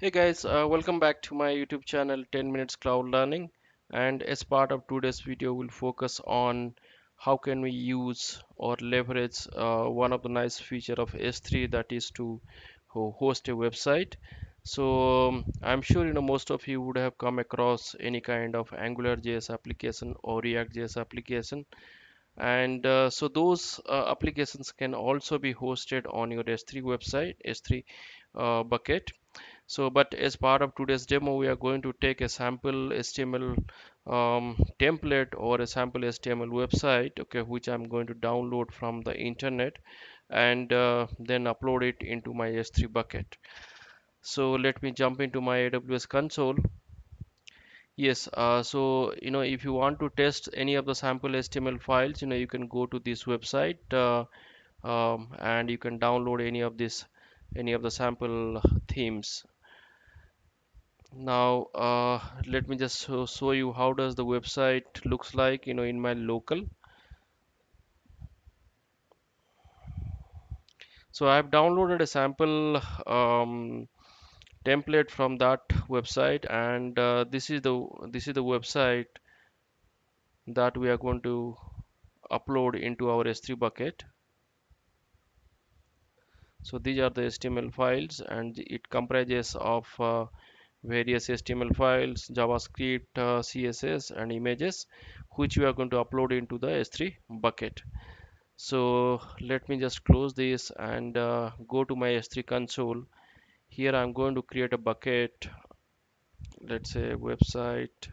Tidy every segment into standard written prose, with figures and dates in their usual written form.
Hey guys, welcome back to my YouTube channel 10 Minutes Cloud Learning. And as part of today's video, we'll focus on how can we use or leverage one of the nice feature of S3, that is to host a website. I'm sure most of you would have come across any kind of AngularJS application or React.js application, and so those applications can also be hosted on your S3 website, S3 bucket. But as part of today's demo, we are going to take a sample HTML template or a sample HTML website, okay, which I'm going to download from the internet and then upload it into my S3 bucket. So let me jump into my AWS console. Yes, if you want to test any of the sample HTML files, you can go to this website and you can download any of the sample themes. Now, let me just show you how does the website looks like, in my local. So I've downloaded a sample template from that website, and this is the website that we are going to upload into our S3 bucket. So these are the HTML files, and it comprises of various HTML files, JavaScript, CSS, and images, which we are going to upload into the S3 bucket. So let me just close this and go to my S3 console. Here I'm going to create a bucket. Let's say website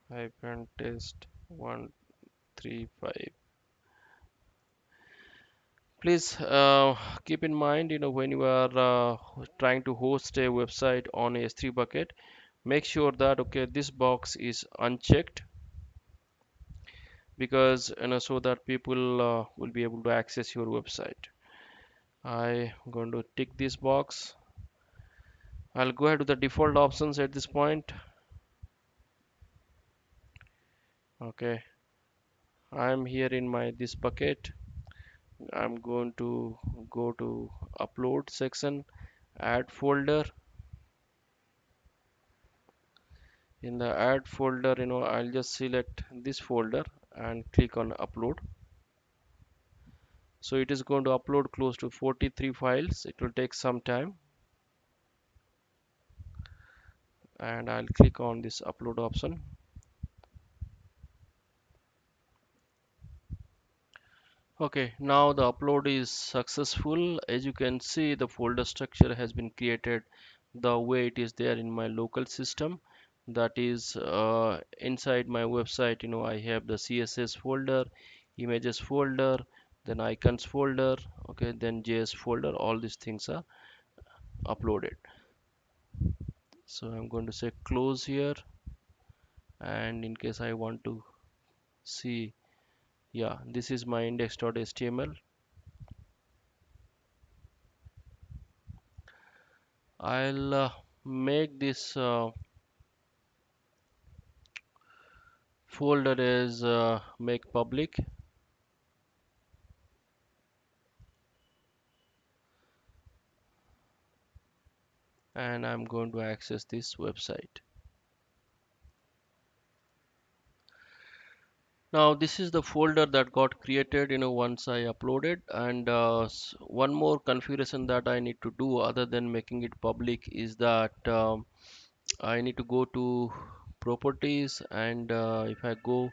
hyphen test 135. Please keep in mind, when you are trying to host a website on a S3 bucket, make sure that okay, this box is unchecked, because so that people will be able to access your website. I'm going to tick this box. I'll go ahead to the default options at this point. Okay, I'm here in my this bucket. I'm going to go to upload section, add folder. In the add folder, I'll just select this folder and click on upload. So it is going to upload close to 43 files. It will take some time, and I'll click on this upload option. Okay, now the upload is successful. As you can see, the folder structure has been created the way it is there in my local system. That is inside my website, I have the CSS folder, images folder, then icons folder, okay, then JS folder. All these things are uploaded. So I'm going to say close here, and in case I want to see, yeah, this is my index.html. I'll make this folder as make public, and I'm going to access this website. Now this is the folder that got created, once I uploaded. And one more configuration that I need to do other than making it public is that I need to go to properties, and if I go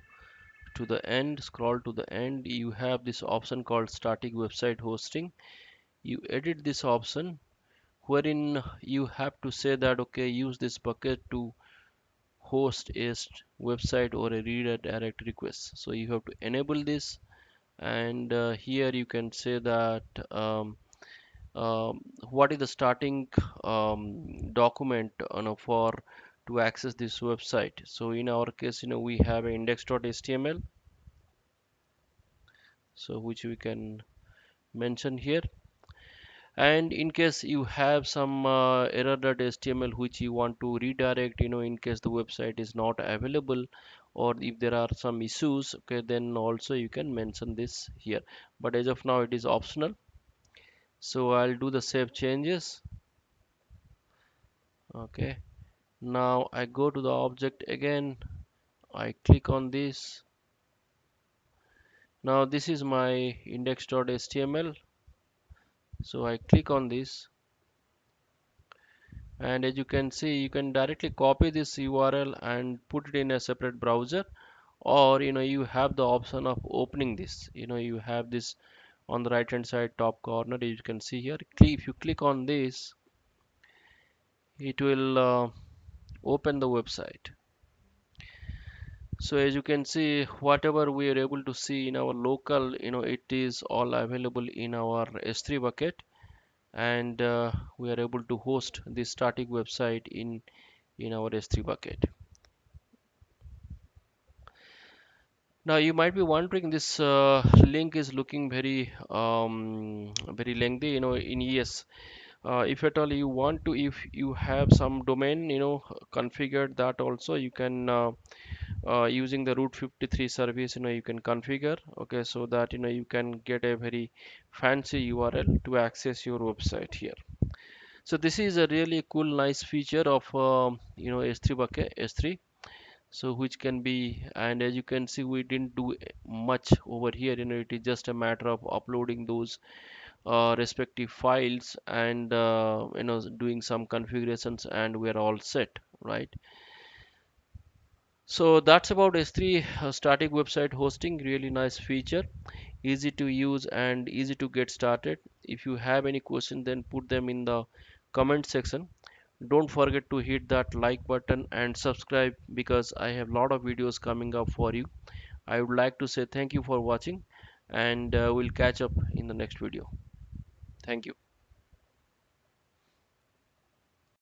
to the end, scroll to the end, you have this option called static website hosting. You edit this option, wherein you have to say that okay, use this bucket to host a website or a redirect request. So you have to enable this, and here you can say that what is the starting document, for to access this website. So in our case, we have index.html, so which we can mention here. And in case you have some error.html which you want to redirect, in case the website is not available, or if there are some issues, okay, then also you can mention this here. But as of now, it is optional. So I'll do the save changes. Okay, now I go to the object again, I click on this. Now this is my index.html, so I click on this, and as you can see, you can directly copy this URL and put it in a separate browser, or you have the option of opening this. You have this on the right hand side top corner, you can see here. If you click on this, it will open the website. So as you can see, whatever we are able to see in our local, it is all available in our S3 bucket, and we are able to host this static website in our S3 bucket. Now you might be wondering, this link is looking very lengthy. In yes, if at all you want to, if you have some domain, configured, that also you can, using the Route 53 service, you can configure. Okay, so that you can get a very fancy URL to access your website here. So this is a really cool, nice feature of S3 bucket, S3. So which can be, and as you can see, we didn't do much over here. It is just a matter of uploading those respective files, and doing some configurations, and we're all set, right? So that's about S3 static website hosting. Really nice feature, easy to use and easy to get started. If you have any question, then put them in the comment section. Don't forget to hit that like button and subscribe, because I have a lot of videos coming up for you. I would like to say thank you for watching, and we'll catch up in the next video. Thank you.